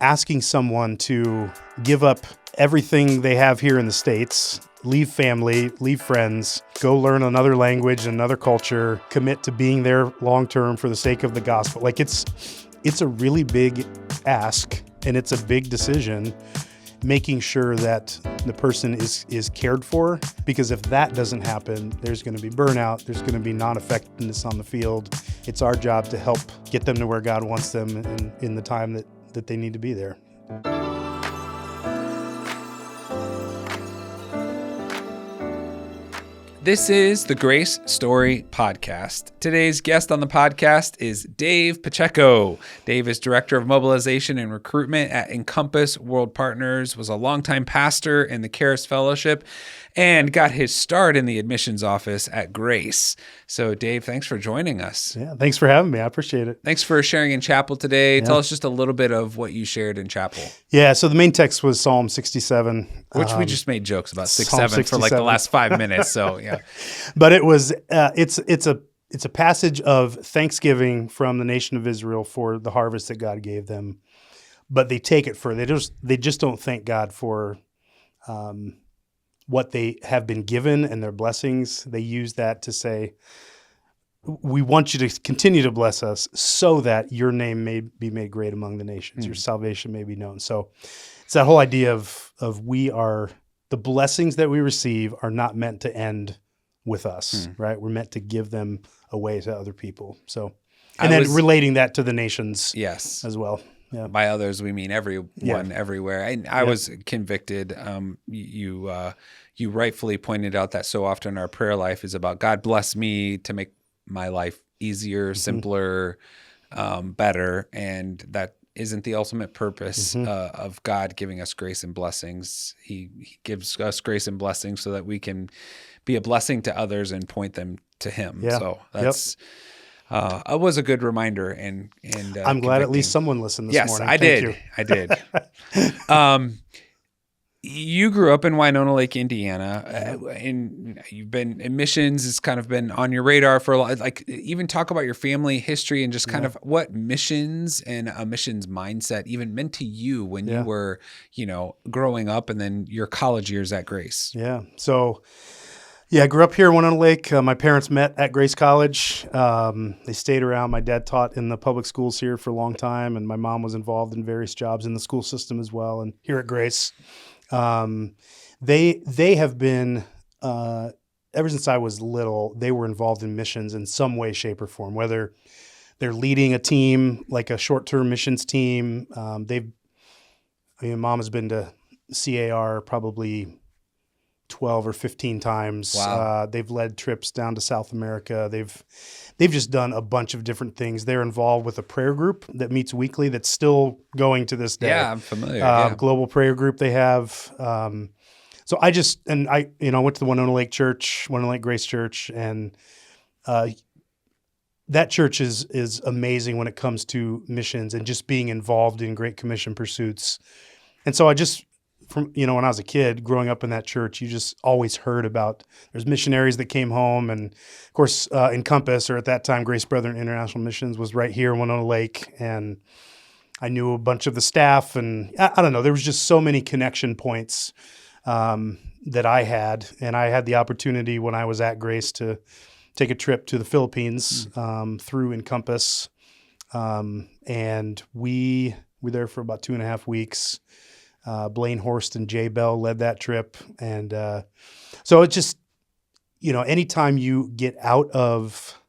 asking someone to give up everything they have here in the States, leave family, leave friends, go learn another language, another culture, commit to being there long-term for the sake of the gospel. Like it's a really big ask, and it's a big decision, making sure that the person is cared for, because if that doesn't happen, there's going to be burnout, there's going to be non-effectiveness on the field. It's our job to help get them to where God wants them in the time that they need to be there. This is the Grace Story Podcast. Today's guest on the podcast is Dave Pacheco. Dave is Director of Mobilization and Recruitment at Encompass World Partners, was a longtime pastor in the Charis Fellowship, and got his start in the admissions office at Grace. So Dave, thanks for joining us. Yeah, thanks for having me. I appreciate it. Thanks for sharing in chapel today. Tell us just a little bit of what you shared in chapel. Yeah, so the main text was Psalm 67. Which we just made jokes about 6-7 for 67. like the last 5 minutes. So yeah. But it was it's a passage of thanksgiving from the nation of Israel for the harvest that God gave them. But they take it further. They just don't thank God for what they have been given and their blessings. They use that to say, we want you to continue to bless us so that your name may be made great among the nations, your salvation may be known. So it's that whole idea of the blessings that we receive are not meant to end with us, right? We're meant to give them away to other people. So, and then relating that to the nations as well. Yeah. By others, we mean everyone, everywhere. I was convicted. You rightfully pointed out that so often our prayer life is about God bless me to make my life easier, simpler, better, and that isn't the ultimate purpose of God giving us grace and blessings. He gives us grace and blessings so that we can be a blessing to others and point them to Him. Yeah. So that's it was a good reminder, and I'm glad at least someone listened this morning. Yes, I did. You grew up in Winona Lake, Indiana, and you've been in missions. It's kind of been on your radar for a lot. Like, even talk about your family history and just kind of what missions and a missions mindset even meant to you when you were, growing up, and then your college years at Grace. Yeah. So, I grew up here in Winona Lake. My parents met at Grace College. They stayed around. My dad taught in the public schools here for a long time, and my mom was involved in various jobs in the school system as well. And here at Grace, they have been, ever since I was little, they were involved in missions in some way, shape, or form, whether they're leading a team, like a short-term missions team. Mom has been to CAR probably 12 or 15 times. Wow. They've led trips down to South America. They've just done a bunch of different things. They're involved with a prayer group that meets weekly that's still going to this day. Yeah, I'm familiar. Global prayer group they have. So I went to the Winona Lake Church, Winona Lake Grace Church, and that church is amazing when it comes to missions and just being involved in Great Commission pursuits. And so when I was a kid growing up in that church, you just always heard about there's missionaries that came home. And of course, Encompass, or at that time, Grace Brethren International Missions, was right here in Winona Lake. And I knew a bunch of the staff, and I don't know, there was just so many connection points that I had. And I had the opportunity when I was at Grace to take a trip to the Philippines through Encompass. And we were there for about 2.5 weeks. Blaine Horst and Jay Bell led that trip. And so it's just, anytime you get out of,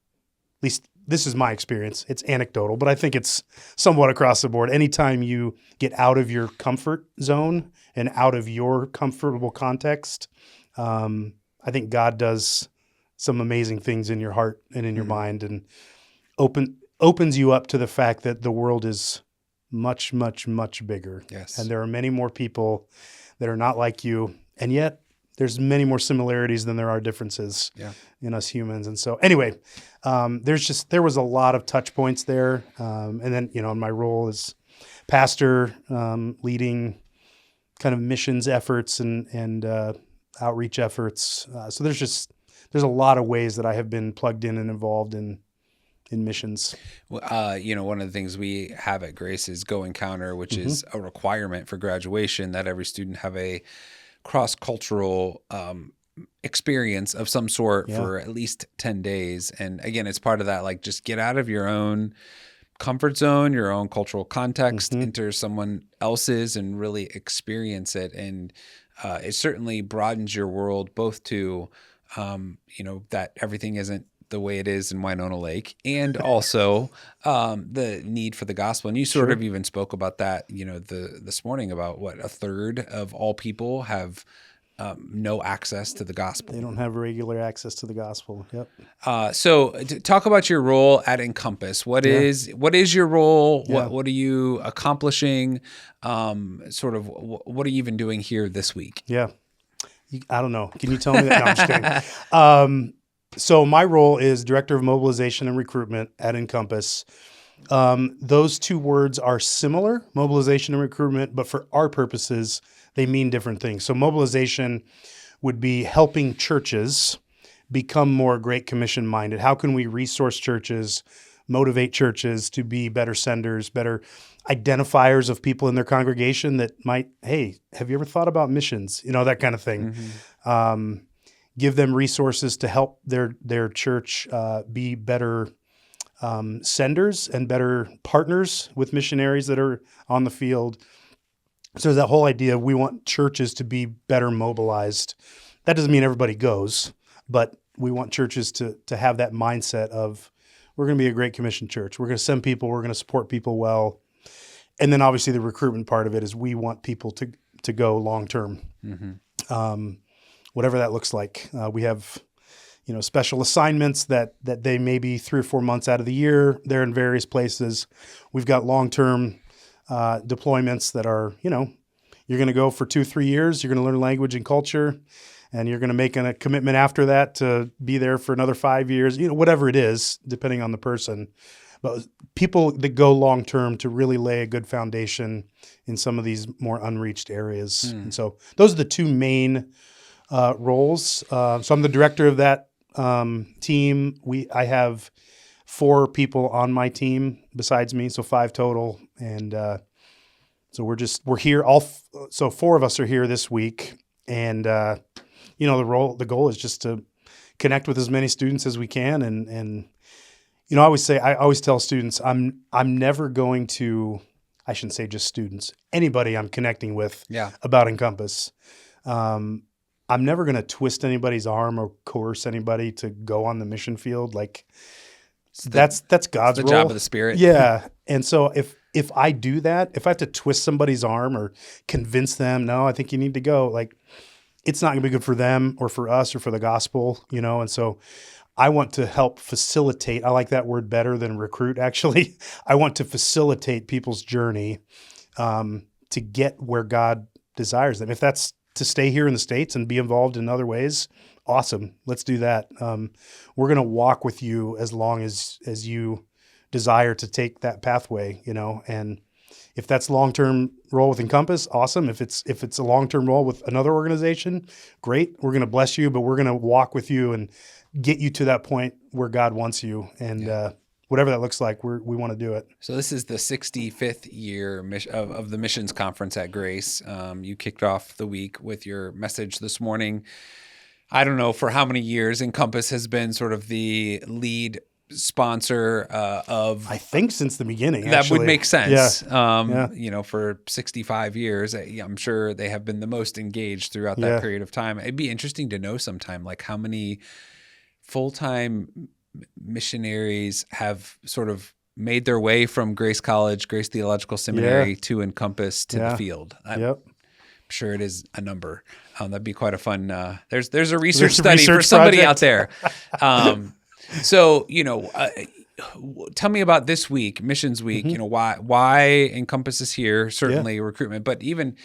at least this is my experience, it's anecdotal, but I think it's somewhat across the board. Anytime you get out of your comfort zone and out of your comfortable context, I think God does some amazing things in your heart and in your mind, and opens you up to the fact that the world is much, much, much bigger. Yes. And there are many more people that are not like you. And yet there's many more similarities than there are differences in us humans. And so anyway, there was a lot of touch points there. And then, in my role as pastor, leading kind of missions efforts and outreach efforts. So there's a lot of ways that I have been plugged in and involved in in missions. One of the things we have at Grace is Go Encounter, which is a requirement for graduation that every student have a cross-cultural experience of some sort for at least 10 days. And again, it's part of that, like, just get out of your own comfort zone, your own cultural context, enter someone else's and really experience it. And it certainly broadens your world, both to, that everything isn't the way it is in Winona Lake, and also the need for the gospel. And you sort of even spoke about that, this morning, about what a third of all people have no access to the gospel. They don't have regular access to the gospel. Yep. So talk about your role at Encompass. What is your role? Yeah. What are you accomplishing? What are you even doing here this week? Yeah. I don't know. Can you tell me that? No, I'm just kidding. So my role is Director of Mobilization and Recruitment at Encompass. Those two words are similar, mobilization and recruitment, but for our purposes, they mean different things. So mobilization would be helping churches become more Great Commission minded. How can we resource churches, motivate churches to be better senders, better identifiers of people in their congregation that might, hey, have you ever thought about missions? That kind of thing. Give them resources to help their church be better senders and better partners with missionaries that are on the field. So that whole idea of we want churches to be better mobilized. That doesn't mean everybody goes, but we want churches to have that mindset of, we're going to be a Great Commission church. We're going to send people. We're going to support people well. And then obviously the recruitment part of it is we want people to go long term. Whatever that looks like. We have, special assignments that they may be 3 or 4 months out of the year. They're in various places. We've got long-term deployments that are, you're going to go for 2-3 years. You're going to learn language and culture, and you're going to make a commitment after that to be there for another 5 years, whatever it is, depending on the person. But people that go long-term to really lay a good foundation in some of these more unreached areas. And so those are the two main roles. So I'm the director of that team. I have 4 people on my team besides me, so 5 total. And so we're here. So 4 of us are here this week, and the goal is just to connect with as many students as we can. And I always tell students, I'm never going to, I shouldn't say just students, anybody I'm connecting with about Encompass. I'm never going to twist anybody's arm or coerce anybody to go on the mission field. Like, that's God's role. The job of the Spirit. Yeah. And so if I do that, if I have to twist somebody's arm or convince them, no, I think you need to go, like, it's not going to be good for them or for us or for the gospel, And so I want to help facilitate. I like that word better than recruit, actually. I want to facilitate people's journey to get where God desires them. If that's to stay here in the States and be involved in other ways, awesome. Let's do that. We're going to walk with you as long as you desire to take that pathway, and if that's long-term role with Encompass, awesome. If it's a long-term role with another organization, great. We're going to bless you, but we're going to walk with you and get you to that point where God wants you. And whatever that looks like, we want to do it. So this is the 65th year of the missions conference at Grace. You kicked off the week with your message this morning. I don't know for how many years Encompass has been sort of the lead sponsor of. I think since the beginning. That would make sense. Yeah. For 65 years, I'm sure they have been the most engaged throughout that period of time. It'd be interesting to know sometime, like, how many full-time missionaries have sort of made their way from Grace College, Grace Theological Seminary to Encompass to the field. I'm sure it is a number. That'd be quite a fun. There's a research study for somebody out there. So tell me about this week, Missions Week. Why Encompass is here. Certainly recruitment, but even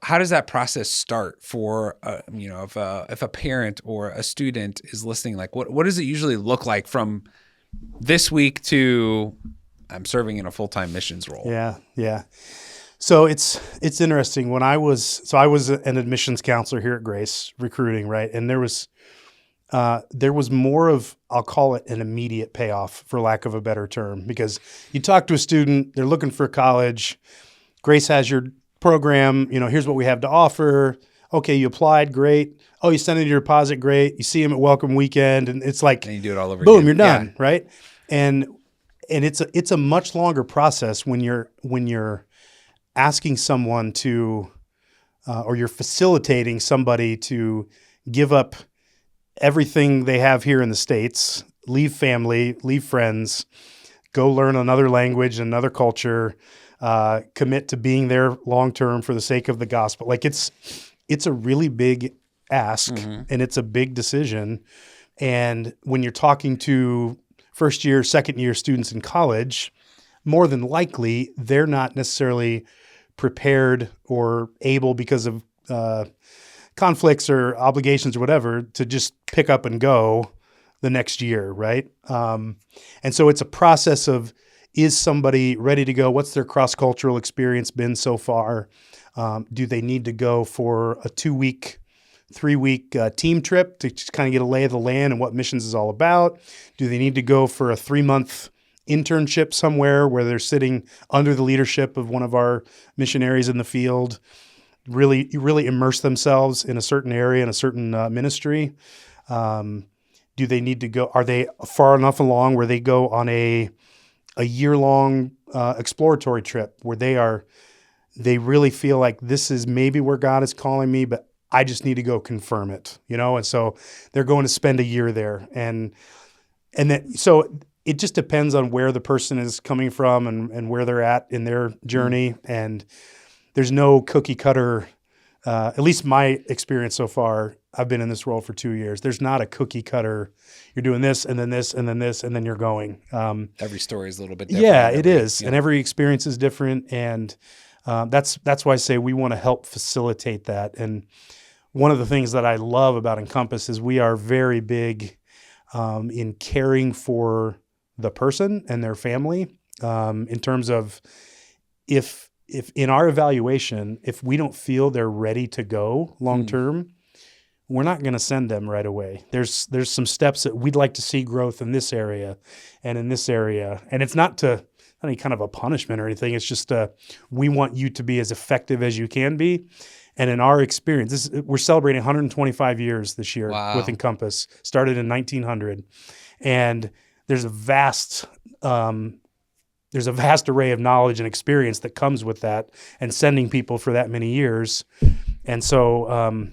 how does that process start for if a parent or a student is listening? Like, what does it usually look like from this week to I'm serving in a full-time missions role? Yeah. So it's interesting. When I was an admissions counselor here at Grace, recruiting, right? And there was there was more of, I'll call it an immediate payoff, for lack of a better term, because you talk to a student, they're looking for college. Grace has your program, here's what we have to offer. Okay, you applied, great. Oh, you sent in your deposit, great. You see them at welcome weekend, and it's like, and you do it all over boom, again. You're done, right? And it's a much longer process when you're asking someone to, or you're facilitating somebody to give up everything they have here in the States, leave family, leave friends, go learn another language, another culture, commit to being there long-term for the sake of the gospel. Like it's a really big ask, and it's a big decision. And when you're talking to first year, second year students in college, more than likely, they're not necessarily prepared or able, because of conflicts or obligations or whatever, to just pick up and go the next year, right? And so it's a process of, is somebody ready to go? What's their cross-cultural experience been so far? Do they need to go for a 2-week, 3-week team trip to just kind of get a lay of the land and what missions is all about? Do they need to go for a 3-month internship somewhere where they're sitting under the leadership of one of our missionaries in the field, really immerse themselves in a certain area, in a certain ministry? Do they need to go? Are they far enough along where they go on a year-long exploratory trip where they really feel like this is maybe where God is calling me, but I just need to go confirm it, And so they're going to spend a year there, and then so it just depends on where the person is coming from and where they're at in their journey. And there's no cookie cutter. At least my experience so far, I've been in this role for 2 years. There's not a cookie cutter. You're doing this and then this and then this and then you're going. Every story is a little bit different. Yeah, it is. And every experience is different. And that's why I say we want to help facilitate that. And one of the things that I love about Encompass is we are very big in caring for the person and their family, in terms of if in our evaluation, if we don't feel they're ready to go long term, we're not going to send them right away. There's some steps that we'd like to see growth in this area and in this area. And it's not any kind of a punishment or anything. It's just we want you to be as effective as you can be. And in our experience, we're celebrating 125 years this year with Encompass. Started in 1900. And there's a vast array of knowledge and experience that comes with that, and sending people for that many years. And so,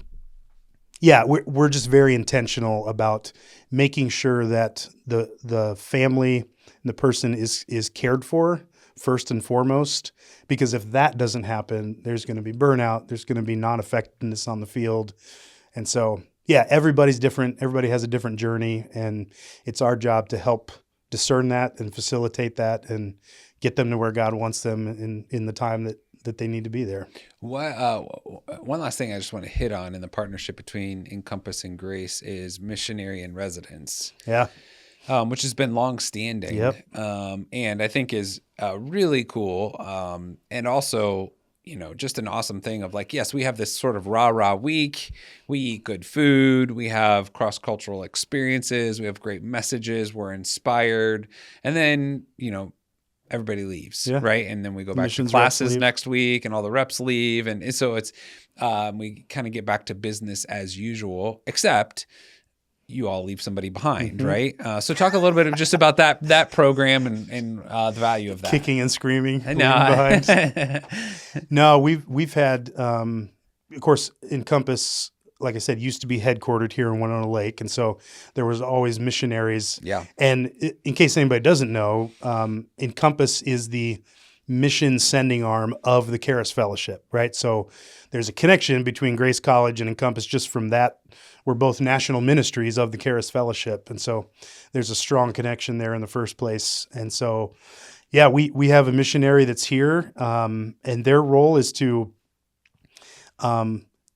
we're just very intentional about making sure that the family and the person is cared for first and foremost, because if that doesn't happen, there's going to be burnout, there's going to be non-effectiveness on the field. And so, everybody's different. Everybody has a different journey, and it's our job to help discern that and facilitate that and get them to where God wants them in the time that they need to be there. One last thing I just want to hit on in the partnership between Encompass and Grace is missionary in residence. Yeah. Which has been long-standing. Yep. And I think is really cool. And also, just an awesome thing of like, yes, we have this sort of rah-rah week. We eat good food. We have cross-cultural experiences. We have great messages. We're inspired. And then, everybody leaves, right? And then we go back to classes next week and all the reps leave. And so it's, we kind of get back to business as usual, except you all leave somebody behind, right? So talk a little bit just about that program and the value of that. Kicking and screaming, behind. No, we've had, of course, Encompass, like I said, used to be headquartered here in Winona Lake, and so there was always missionaries. Yeah. And in case anybody doesn't know, Encompass is the mission sending arm of the Charis Fellowship, right? So there's a connection between Grace College and Encompass just from that. We're both national ministries of the Charis Fellowship, and so there's a strong connection there in the first place. And so, we have a missionary that's here, and their role is to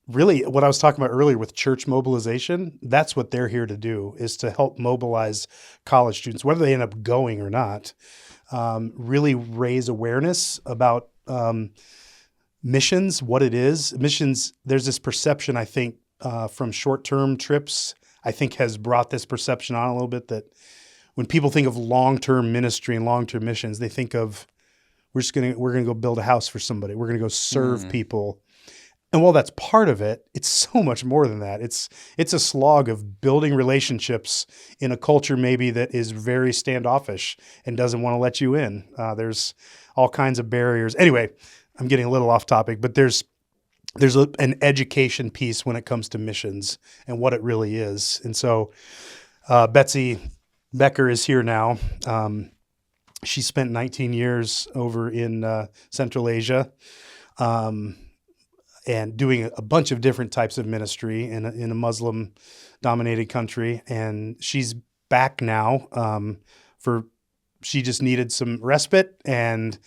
really what I was talking about earlier with church mobilization. That's what they're here to do, is to help mobilize college students, whether they end up going or not. Really raise awareness about missions, what it is. Missions, there's this perception, I think, from short-term trips I think has brought this perception on a little bit that when people think of long-term ministry and long-term missions, they think of we're going to go build a house for somebody. We're going to go serve people. And while that's part of it, it's so much more than that. It's a slog of building relationships in a culture maybe that is very standoffish and doesn't want to let you in. There's all kinds of barriers. Anyway, I'm getting a little off topic, but there's an education piece when it comes to missions and what it really is. And so Betsy Becker is here now. She spent 19 years over in Central Asia and doing a bunch of different types of ministry in a Muslim-dominated country. And she's back now she just needed some respite. And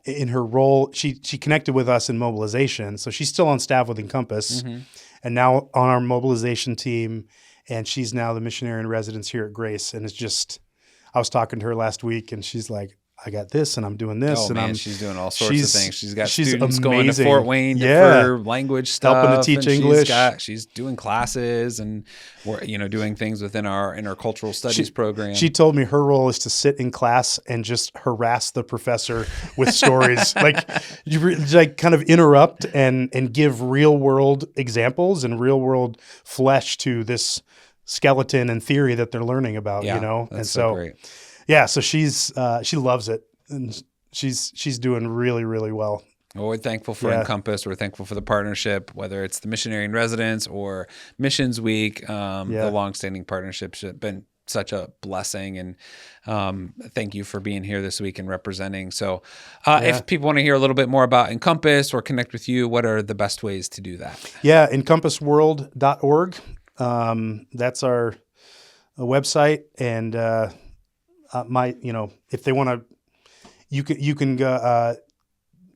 in her role, she connected with us in Mobilization. So she's still on staff with Encompass and now on our Mobilization team. And she's now the missionary in residence here at Grace. And it's just... I was talking to her last week, and she's like, "I got this, and I'm doing this." Oh, and she's doing all sorts of things. She's got students amazing. going to Fort Wayne for language stuff, helping to teach English. She's doing classes and doing things within our intercultural studies program. She told me her role is to sit in class and just harass the professor with stories, like kind of interrupt and give real world examples and real world flesh to this skeleton and theory that they're learning about, and so great. So she loves it, and she's doing really, really well. Well, we're thankful for Encompass. We're thankful for the partnership, whether it's the missionary in residence or Missions Week. The longstanding partnerships have been such a blessing, and thank you for being here this week and representing. So if people want to hear a little bit more about Encompass or connect with you, what are the best ways to do that? encompassworld.org. That's our website, and if they want to, you can go,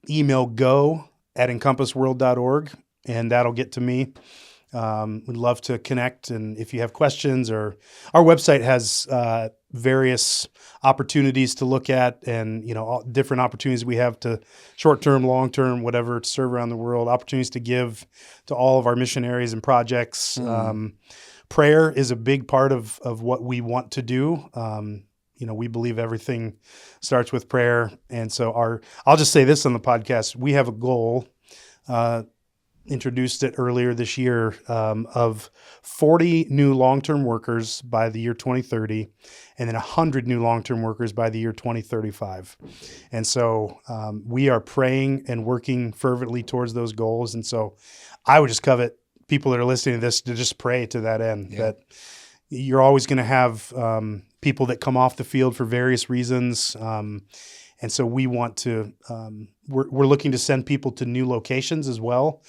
email go@encompassworld.org, and that'll get to me. We'd love to connect, and if you have questions, or our website has various opportunities to look at, and all different opportunities we have to short-term, long-term, whatever, to serve around the world, opportunities to give to all of our missionaries and projects. Prayer is a big part of what we want to do. We believe everything starts with prayer, and so I'll just say this on the podcast: we have a goal. Introduced it earlier this year, of 40 new long-term workers by the year 2030, and then 100 new long-term workers by the year 2035. And so we are praying and working fervently towards those goals. And so I would just covet people that are listening to this to just pray to that end, that you're always going to have people that come off the field for various reasons. And so we want to, we're looking to send people to new locations as well.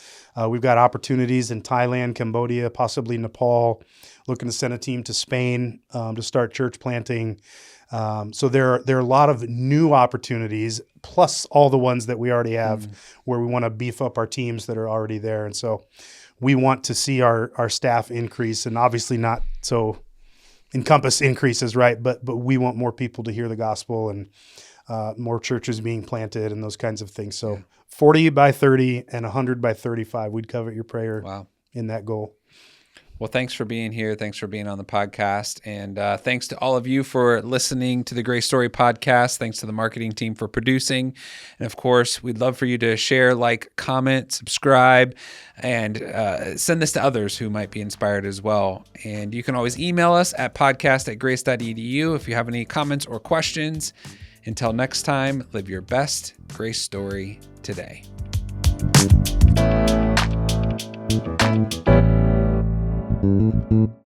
We've got opportunities in Thailand, Cambodia, possibly Nepal, looking to send a team to Spain to start church planting. So there are a lot of new opportunities, plus all the ones that we already have, where we want to beef up our teams that are already there. And so we want to see our staff increase, and obviously not so Encompass increases, right? But we want more people to hear the gospel, and more churches being planted and those kinds of things. So 40 by 30 and 100 by 35, we'd covet your prayer in that goal. Well, thanks for being here. Thanks for being on the podcast. And thanks to all of you for listening to the Grace Story podcast. Thanks to the marketing team for producing. And of course, we'd love for you to share, comment, subscribe, and send this to others who might be inspired as well. And you can always email us at podcast@grace.edu if you have any comments or questions. Until next time, live your best Grace story today.